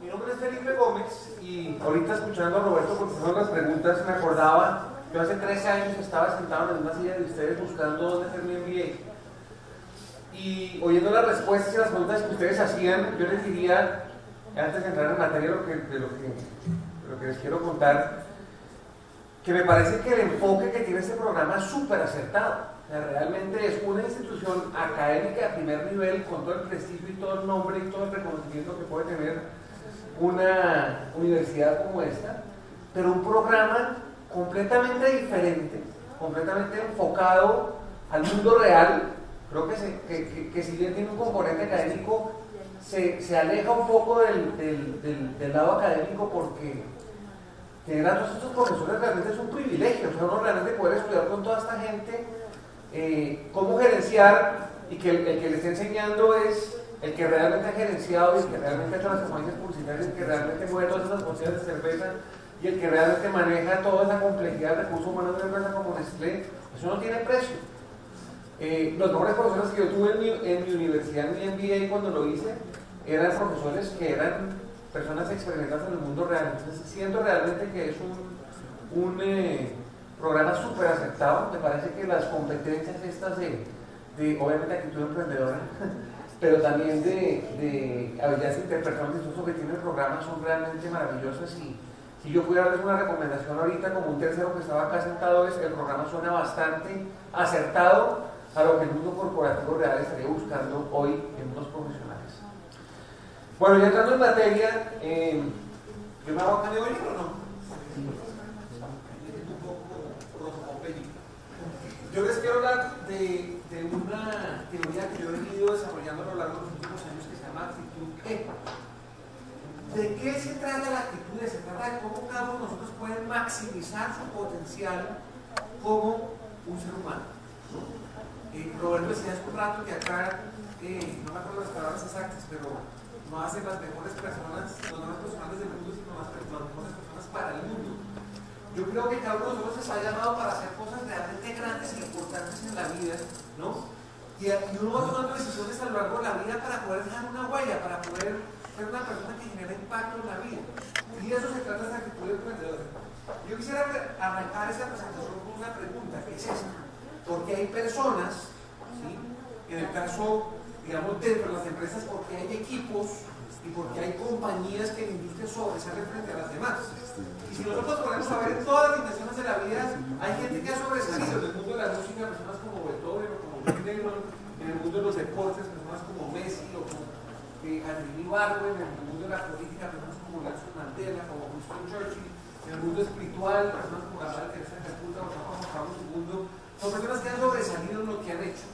mi nombre es Felipe Gómez y ahorita escuchando a Roberto contestando las preguntas me acordaba, yo hace 13 años estaba sentado en una silla de ustedes buscando dónde hacer mi MBA y oyendo las respuestas y las preguntas que ustedes hacían, yo les diría, antes de entrar en materia de lo que les quiero contar, que me parece que el enfoque que tiene este programa es súper acertado. O sea, realmente es una institución académica de primer nivel con todo el prestigio y todo el nombre y todo el reconocimiento que puede tener una universidad como esta, pero un programa completamente diferente, completamente enfocado al mundo real. Creo que si bien tiene un componente académico, se aleja un poco del lado académico porque tener a todos estos profesores realmente es un privilegio. O sea, uno realmente poder estudiar con toda esta gente cómo gerenciar y que el que le está enseñando es el que realmente ha gerenciado y el que realmente ha hecho las campañas publicitarias, el que realmente mueve todas esas botellas de cerveza y el que realmente maneja toda esa complejidad de recursos humanos de una empresa como Nestlé. Eso no tiene precio. Los mejores profesores que yo tuve en mi universidad, en mi MBA cuando lo hice, eran profesores que eran personas experimentadas en el mundo real. Entonces siento realmente que es un programa súper aceptado. Me parece que las competencias estas de obviamente actitud emprendedora, pero también de habilidades interpersonales que tiene el programa son realmente maravillosas. Y si yo pudiera darles una recomendación ahorita como un tercero que estaba acá sentado, es el programa suena bastante acertado a lo que el mundo corporativo real estaría buscando hoy en unos profesionales. Bueno, ya entrando en materia, ¿yo me hago cambio de libro o no? Yo les quiero hablar de una teoría que yo he venido desarrollando a lo largo de los últimos años que se llama actitud E. ¿De qué se trata la actitud? Se trata de cómo cada uno de nosotros puede maximizar su potencial como un ser humano. Roberto decía hace un rato que acá, no me acuerdo las palabras exactas, pero no hacen las mejores personas, no las personas del mundo, sino las mejores personas para el mundo. Yo creo que cada uno de nosotros está llamado para hacer cosas realmente grandes e importantes en la vida, ¿no? Y uno va tomando decisiones a lo largo de la vida para poder dejar una huella, para poder ser una persona que genera impacto en la vida. Y de eso se trata esta actitud emprendedora. Yo quisiera arrancar esta presentación con una pregunta, que es esta. Porque hay personas, ¿sí? En el caso, digamos, dentro de las empresas, porque hay equipos y porque hay compañías que en la industria sobresalen frente a las demás. Y si nosotros ponemos a ver en todas las dimensiones de la vida, hay gente que ha sobresalido en el mundo de la música, personas como Beethoven o como John Lennon, en el mundo de los deportes, personas como Messi o como Henry Barwin, en el mundo de la política, personas como Nelson Mandela, como Winston Churchill, en el mundo espiritual, personas como la Madre Teresa de Calcuta o Juan Pablo II, son personas que han sobresalido en lo que han hecho.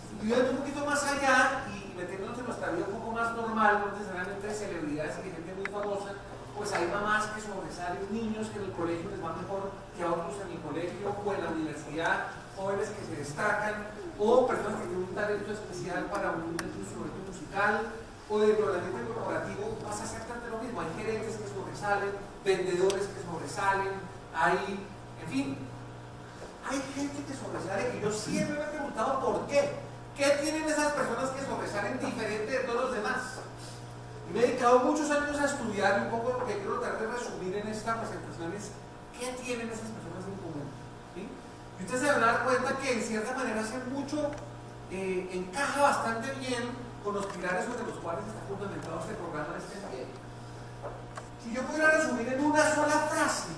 Y viendo un poquito más allá y metiéndonos en nuestra vida un poco más normal, no necesariamente de celebridades y de gente muy famosa, pues hay mamás que sobresalen, niños que en el colegio les va mejor que a otros en el colegio o en la universidad, jóvenes que se destacan, o personas que tienen un talento especial para un instrumento musical, o dentro del ambiente corporativo pasa exactamente lo mismo. Hay gerentes que sobresalen, vendedores que sobresalen, hay, en fin, hay gente que sobresale y yo siempre me he preguntado por qué. ¿Qué tienen esas personas que sobresalen diferente de todos los demás? Y me he dedicado muchos años a estudiar un poco lo que quiero tratar de resumir en esta presentación es ¿qué tienen esas personas en común? ¿Sí? Y ustedes se van a dar cuenta que en cierta manera hace mucho encaja bastante bien con los pilares sobre los cuales está fundamentado este programa de este día. Si yo pudiera resumir en una sola frase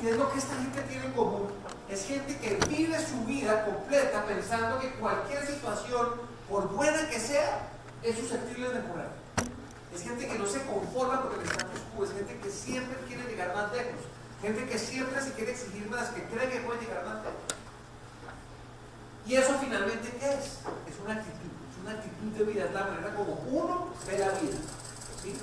¿qué es lo que esta gente tiene en común? Es gente que vive su vida completa pensando que cualquier situación, por buena que sea, es susceptible de mejorar. Es gente que no se conforma con el status quo, es gente que siempre quiere llegar más lejos, gente que siempre se quiere exigir más, que cree que puede llegar más lejos. ¿Y eso finalmente qué es? Es una actitud de vida, es la manera como uno ve la vida. ¿Sí?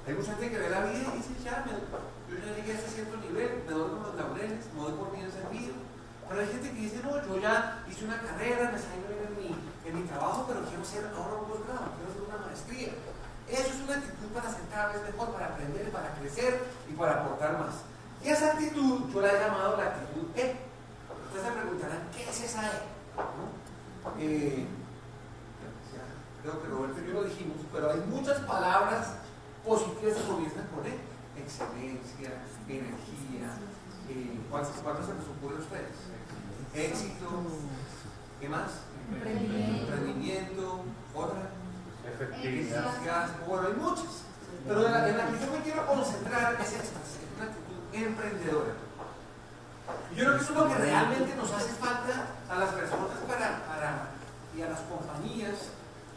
Hay mucha gente que ve la vida y dice, ya, yo ya llegué a ese cierto nivel, me doy con los laureles, me doy por bien servido. Pero hay gente que dice, no, yo ya hice una carrera, me salí bien en mi trabajo, pero quiero ser ahora un posgrado, quiero hacer una maestría. Eso es una actitud para ser cada vez mejor, para aprender, para crecer y para aportar más. Y esa actitud yo la he llamado la actitud E. Ustedes se preguntarán, ¿qué es esa E? ¿No? creo que Roberto y yo lo dijimos, pero hay muchas palabras positivas que comienzan con E. Excelencia, energía, ¿cuántas se les ocurre a ustedes? Éxito, ¿qué más? Emprendimiento, otra. Efectividad. Bueno, hay muchas. Pero en la que yo me quiero concentrar es esta, es una actitud emprendedora. Y yo creo que eso es lo que realmente nos hace falta a las personas y a las compañías,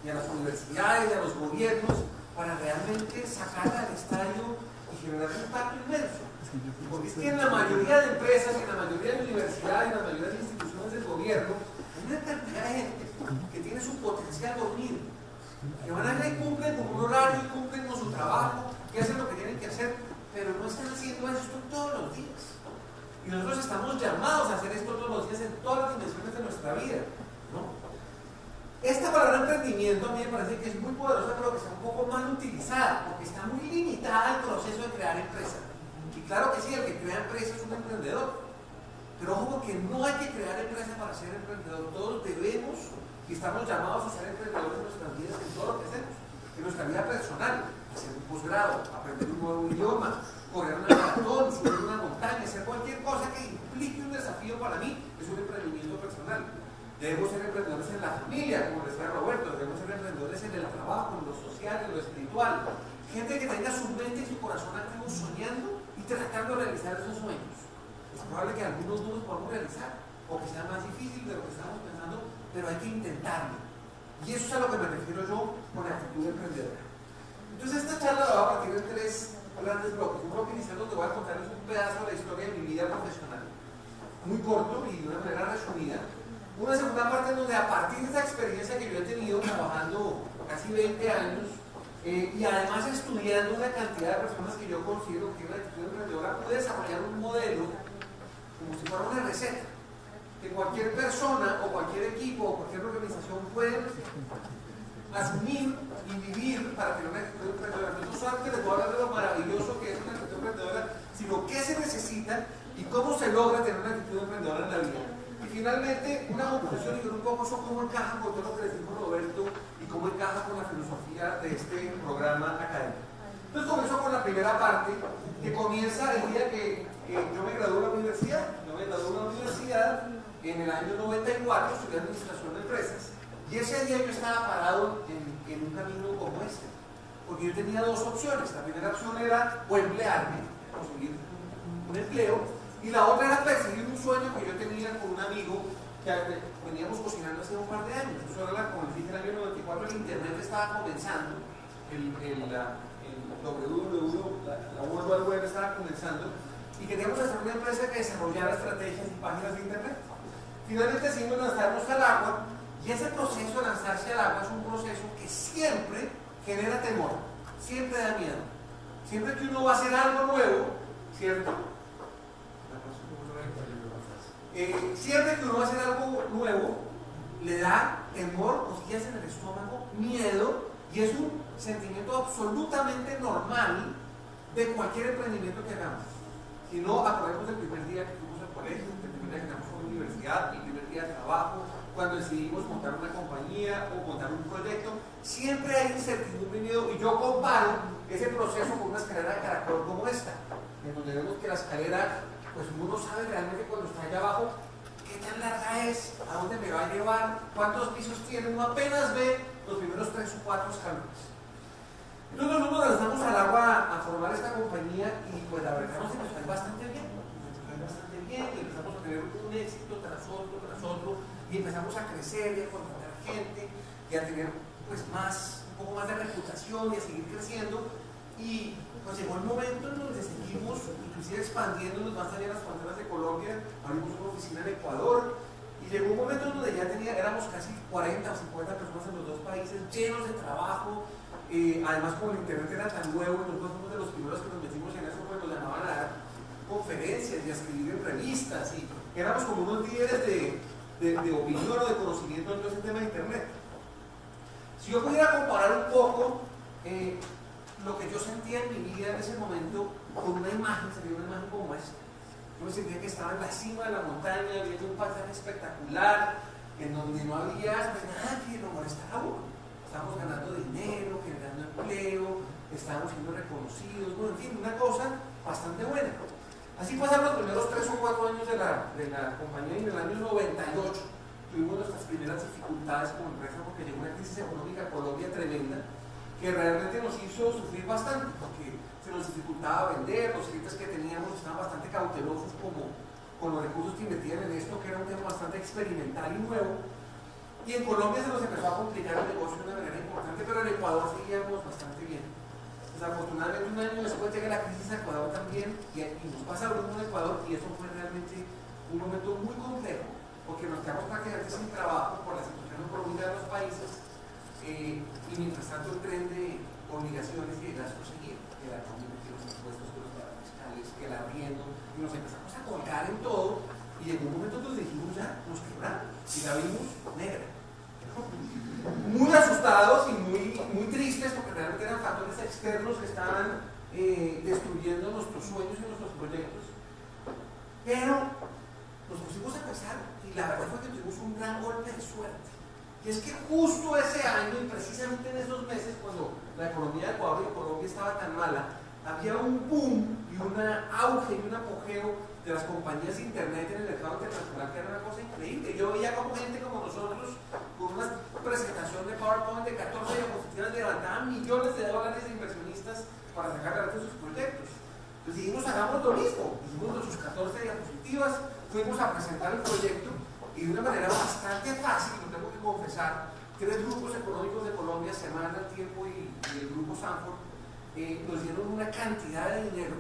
y a las universidades, y a los gobiernos, para realmente sacarla al estadio y generar un impacto inmenso. Porque es que en la mayoría de empresas, en la mayoría de universidades, en la mayoría de instituciones del gobierno, hay una cantidad de gente que tiene su potencial dormido, que van a ir y cumplen con un horario y cumplen con su trabajo, que hacen lo que tienen que hacer, pero no están haciendo esto todos los días. Y nosotros estamos llamados a hacer esto todos los días en todas las dimensiones de nuestra vida, ¿no? Esta palabra emprendimiento a mí me parece que es muy poderosa, pero que está un poco mal utilizada, porque está muy limitada al proceso de crear empresa. Y claro que sí, el que crea empresa es un emprendedor, pero ojo, porque no hay que crear empresa para ser emprendedor. Todos debemos y estamos llamados a ser emprendedores en nuestras vidas, en todo lo que hacemos, en nuestra vida personal, hacer un posgrado, aprender un nuevo idioma, correr una maratón, subir una montaña, hacer cualquier cosa que implique un desafío para mí, es un emprendimiento personal. Debemos ser emprendedores en la familia, como decía Roberto, debemos ser emprendedores en el trabajo, en lo social, en lo espiritual. Gente que tenga su mente y su corazón activos soñando y tratando de realizar esos sueños. Es probable que algunos no los podamos realizar, o que sea más difícil de lo que estamos pensando, pero hay que intentarlo. Y eso es a lo que me refiero yo con la actitud emprendedora. Entonces esta charla la voy a partir en tres grandes bloques. Un bloque inicial donde voy a contarles un pedazo de la historia de mi vida profesional, muy corto y de una manera resumida. Una segunda parte en donde a partir de esa experiencia que yo he tenido trabajando casi 20 años y además estudiando una cantidad de personas que yo considero que tienen una actitud emprendedora, pude desarrollar un modelo como si fuera una receta que cualquier persona o cualquier equipo o cualquier organización puede asumir y vivir para tener una actitud emprendedora. No solamente les voy a hablar de lo maravilloso que es una actitud emprendedora, sino qué se necesita y cómo se logra tener una actitud emprendedora en la vida. Y finalmente, una conclusión y un poco sobre cómo encaja con todo lo que les dijo Roberto y cómo encaja con la filosofía de este programa académico. Entonces comienzo con la primera parte, que comienza el día que yo me gradué de la universidad. Yo me gradué de la universidad en el año 94, estudié administración de empresas, y ese día yo estaba parado en un camino como este, porque yo tenía dos opciones. La primera opción era o emplearme, conseguir un empleo, y la otra era perseguir un sueño que yo tenía con un amigo que veníamos cocinando hace un par de años. Eso era, como les dije, el año 94, el internet estaba comenzando, la World Wide Web estaba comenzando, y queríamos hacer una empresa que desarrollara estrategias y páginas de internet. Finalmente decidimos lanzarnos al agua, y ese proceso de lanzarse al agua es un proceso que siempre genera temor, siempre da miedo. Siempre que uno va a hacer algo nuevo, ¿cierto? Siempre que uno va a hacer algo nuevo, le da temor, cosquillas en el estómago, miedo, y es un sentimiento absolutamente normal de cualquier emprendimiento que hagamos. Si no, acordemos del primer día que fuimos al colegio, el primer día que entramos a la universidad, el primer día de trabajo, cuando decidimos montar una compañía o montar un proyecto, siempre hay incertidumbre y miedo, y yo comparo ese proceso con una escalera de caracol como esta, en donde vemos que la escalera, pues uno no sabe realmente cuando está allá abajo qué tan larga es, a dónde me va a llevar, cuántos pisos tiene, uno apenas ve los primeros 3 o 4 escalones. Entonces nosotros nos lanzamos al agua a formar esta compañía, y pues la verdad nos fue bastante bien, y empezamos a tener un éxito tras otro, y empezamos a crecer y a contratar gente y a tener pues un poco más de reputación y a seguir creciendo. Y pues llegó el momento en donde seguimos inclusive expandiéndonos más allá de las fronteras de Colombia. Abrimos una oficina en Ecuador, y llegó un momento en donde ya éramos casi 40 o 50 personas en los dos países, llenos de trabajo. Además, como el internet era tan nuevo, nosotros fuimos de los primeros que nos metimos en eso, pues nos llamaban a dar conferencias y a escribir en revistas, y éramos como unos líderes de opinión o de conocimiento en todo ese tema de internet. Si yo pudiera comparar un poco lo que yo sentía en mi vida en ese momento con una imagen, sería una imagen como esta. Yo me sentía que estaba en la cima de la montaña, viendo un paisaje espectacular, en donde no había nadie, no molestaba uno. estábamos ganando dinero, generando empleo, estábamos siendo reconocidos, bueno, en fin, una cosa bastante buena. Así pasaron los primeros 3 o 4 años de la compañía, y en el año 98 tuvimos nuestras primeras dificultades como empresa porque llegó una crisis económica a Colombia tremenda que realmente nos hizo sufrir bastante porque se nos dificultaba vender, los clientes que teníamos estaban bastante cautelosos como con los recursos que invertían en esto, que era un tema bastante experimental y nuevo. Y en Colombia se nos empezó a complicar el negocio de una manera importante, pero en Ecuador seguíamos bastante bien. Desafortunadamente un año después llega la crisis a Ecuador también y nos pasa lo mismo en Ecuador, y eso fue realmente un momento muy complejo porque nos quedamos prácticamente sin trabajo por la situación económica de los países, y mientras tanto el tren de obligaciones y de gastos seguía, que la nómina, que los impuestos, que los pagos fiscales, que el arriendo, y nos empezamos a colgar en todo, y llegó un momento donde dijimos ya, nos quebramos y la vimos negra. Muy asustados y muy tristes porque realmente eran factores externos que estaban destruyendo nuestros sueños y nuestros proyectos, pero nos pusimos a pensar y la verdad fue que tuvimos un gran golpe de suerte, y es que justo ese año y precisamente en esos meses cuando la economía de Ecuador y Colombia estaba tan mala, había un boom y un auge y un apogeo de las compañías de internet en el mercado internacional que era una cosa increíble. Yo veía como gente como nosotros con una presentación de PowerPoint de 14 diapositivas levantaban millones de dólares de inversionistas para sacar adelante sus proyectos. Entonces dijimos, hagamos lo mismo. Hicimos nuestras 14 diapositivas, fuimos a presentar el proyecto y de una manera bastante fácil, lo tengo que confesar, 3 grupos económicos de Colombia, Semana, Tiempo y el grupo Sanford, nos dieron una cantidad de dinero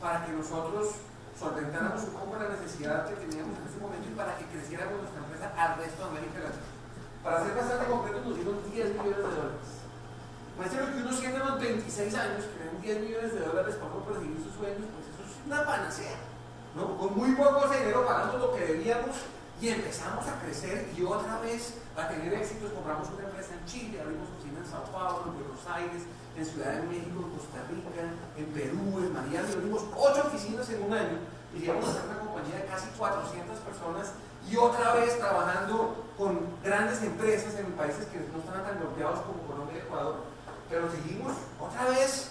para que nosotros solventáramos un poco la necesidad que teníamos en ese momento y para que creciéramos nuestra empresa al resto de América Latina. Para ser bastante concretos, nos dieron 10 millones de dólares. Imagínate lo que uno siente a los 26 años, que den 10 millones de dólares para uno perseguir sus sueños, pues eso es una panacea, ¿no? Con muy poco dinero pagamos lo que debíamos y empezamos a crecer y otra vez a tener éxitos. Compramos una empresa en Chile, abrimos oficina en Sao Paulo, en Buenos Aires, en Ciudad de México, en Costa Rica, en Perú, en Miami. Abrimos 8 oficinas en un año y llegamos a ser una compañía de casi 400 personas y otra vez trabajando con grandes empresas en países que no estaban tan golpeados como Colombia y Ecuador, pero seguimos otra vez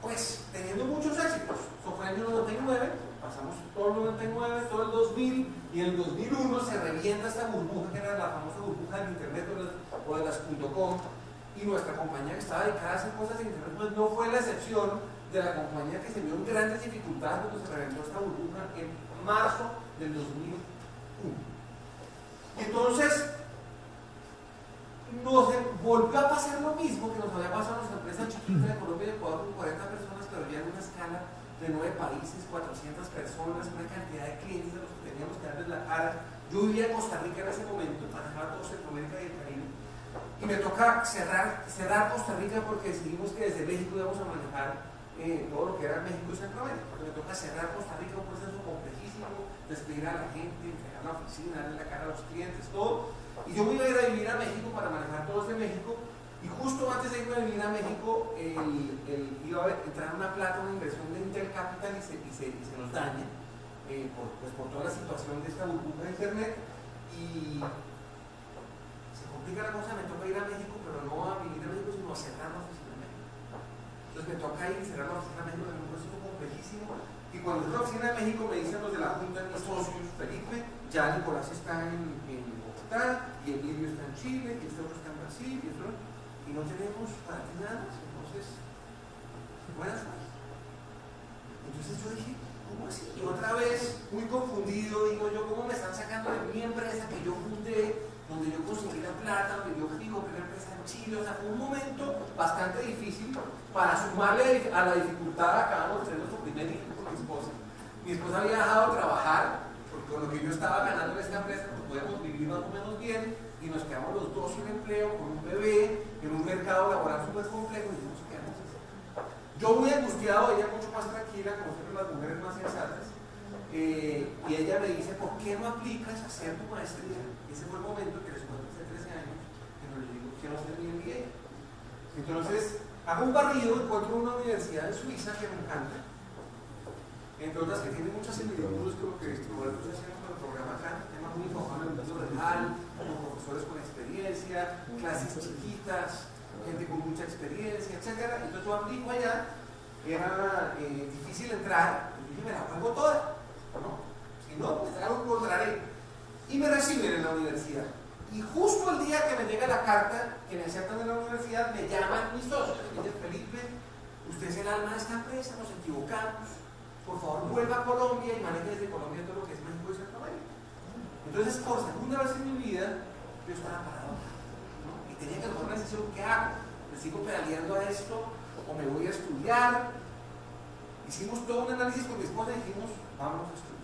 pues teniendo muchos éxitos. Eso fue en el año 99, pasamos todo el 99, todo el 2000 y en el 2001 se revienta esta burbuja que era la famosa burbuja del internet o de las .com, y nuestra compañía que estaba dedicada a hacer cosas de internet pues no fue la excepción de la compañía que se vio en grandes dificultades cuando se reventó esta burbuja en marzo del 2001. Entonces nos volvió a pasar lo mismo que nos había pasado a nuestra empresa chiquita de Colombia y de Ecuador, con 40 personas, pero ya en una escala de 9 países, 400 personas, una cantidad de clientes a los que teníamos que darles la cara. Yo vivía en Costa Rica en ese momento, manejaba todo Centroamérica y el Caribe, y me toca cerrar Costa Rica porque decidimos que desde México íbamos a manejar todo lo que era México y Centroamérica. Me toca cerrar Costa Rica, un proceso complejísimo, despedir a la gente, entregar la oficina, darle la cara a los clientes, todo. Y yo me iba a ir a vivir a México para manejar todo desde México, y justo antes de irme a vivir a México iba a entrar una plata, una inversión de Intel Capital y se nos daña por toda la situación de esta burbuja de internet, y se complica la cosa. Me toca ir a México, pero no a vivir a México, sino a cerrar la oficina de México. Entonces me toca ir y cerrar la oficina de México, en un proceso complejísimo. Y cuando es la oficina de México me dicen los de la Junta, mis socios, Felipe, ya Nicolás está en Bogotá, y Emilio está en Chile, y este otro está en Brasil, y no tenemos para ti nada más. Entonces, buenas tardes. Entonces yo dije, ¿cómo así? Y otra vez, muy confundido, digo yo, ¿cómo me están sacando de mi empresa que yo fundé, donde yo conseguí la plata, donde yo digo que era empresa en Chile? O sea, fue un momento bastante difícil para sumarle a la dificultad. Acabamos de tener nuestro primer hijo con mi esposa. Mi esposa había dejado de trabajar, porque con lo que yo estaba ganando en esta empresa, pues podemos vivir más o menos bien, y nos quedamos los dos sin empleo, con un bebé, en un mercado laboral súper complejo, y dijimos, ¿qué vamos a hacer? Yo muy angustiado, ella mucho más tranquila, como siempre las mujeres más sensatas, y ella me dice, ¿por qué no aplicas a hacer tu maestría? Ese fue el momento que les cuento hace 13 años, que nos digo, quiero hacer mi MBA. Entonces, hago un barrido, encuentro una universidad en Suiza que me encanta, entre otras que tiene muchas similitudes con lo que nosotros hacemos con el programa acá, tema muy enfocado en el mundo real, con profesores profesores con experiencia, clases chiquitas, gente con mucha experiencia, etc. Entonces yo aplico allá, era difícil entrar, y dije, me la juego toda, ¿no? Si no, pues algo encontraré. Y me reciben en la universidad. Y justo el día que me llega la carta que me aceptan en la universidad, me llaman mis socios y me dicen, Felipe, usted es el alma de esta empresa, nos equivocamos, por favor vuelva a Colombia y maneje desde Colombia todo lo que es México y Centroamérica. Entonces, por segunda vez en mi vida, yo estaba parado, ¿no? Y tenía que tomar una decisión, ¿qué hago? ¿Me sigo pedaleando a esto o me voy a estudiar? Hicimos todo un análisis con mi esposa y dijimos, vamos a estudiar.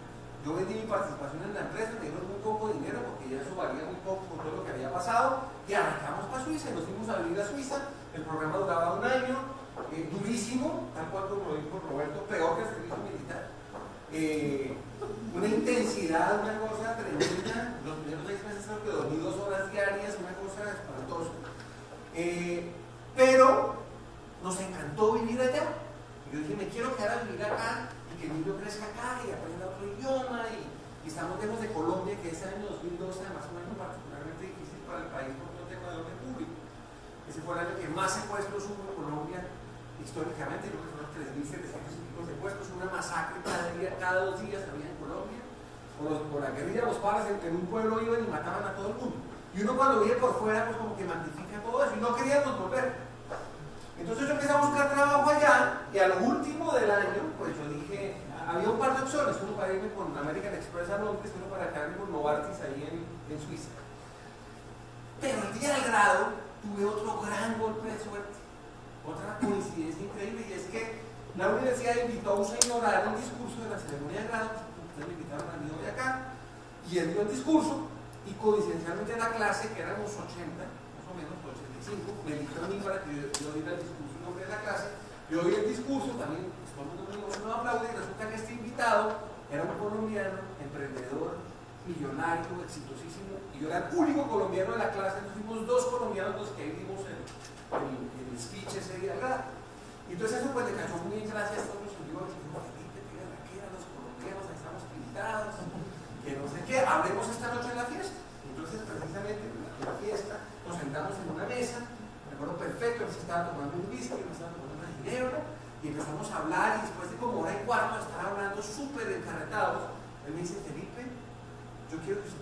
Yo vendí mi participación en la empresa, me dieron muy poco dinero porque ya eso valía muy poco con todo lo que había pasado, y arrancamos para Suiza y nos fuimos a vivir a Suiza. El programa duraba un año, durísimo, tal cual como lo dijo Roberto, peor que el servicio militar. Una intensidad, una cosa tremenda. Los primeros 6 meses creo que dormí 2 horas diarias, una cosa espantosa. Pero nos encantó vivir allá. Yo dije, me quiero quedar a vivir acá y que el niño crezca acá y aprenda otro idioma. Y estamos lejos de Colombia, que ese año 2012 además fue un año particularmente difícil para el país por un tema de orden público. Ese fue el año que más secuestros hubo en Colombia históricamente, creo que fueron 3.700 y pico secuestros, una masacre cada 2 días había en Colombia. Por la guerrilla de los paras, en un pueblo iban y mataban a todo el mundo. Y uno cuando vive por fuera, pues como que magnifica todo eso, y no queríamos volver. Entonces yo empecé a buscar trabajo allá, y a lo último del año, pues yo dije, había un par de opciones, uno para irme con American Express a Londres, uno para quedarme con Novartis ahí en Suiza. Pero el día del grado tuve otro gran golpe de suerte, otra coincidencia increíble, y es que la universidad invitó a un señor a dar un discurso de la ceremonia de grado. Ustedes me invitaron a mí hoy acá, y él dio el discurso, y coincidencialmente en la clase, que éramos 80, más o menos 85, me eligió a mí para que yo diera el discurso en nombre de la clase. Yo oí el discurso, también pues, todo el mundo me aplaude, y resulta que este invitado era un colombiano, emprendedor, millonario, exitosísimo, y yo era el único colombiano de la clase. Entonces fuimos 2 colombianos los que dimos el speech ese día, ¿verdad? Y entonces eso pues le cayó muy bien gracias a todos los señores, y dijo, Felipe, tira la queda, los colombianos, ahí estamos pintados, que no sé qué, hablemos esta noche en la fiesta. Entonces precisamente en la fiesta nos sentamos en una mesa, me acuerdo perfecto, él se estaba tomando un whisky, yo me estaba tomando una ginebra, y empezamos a hablar, y después de como 1 hora y cuarto de estar hablando súper encarretados, él me dice, Felipe, yo quiero que usted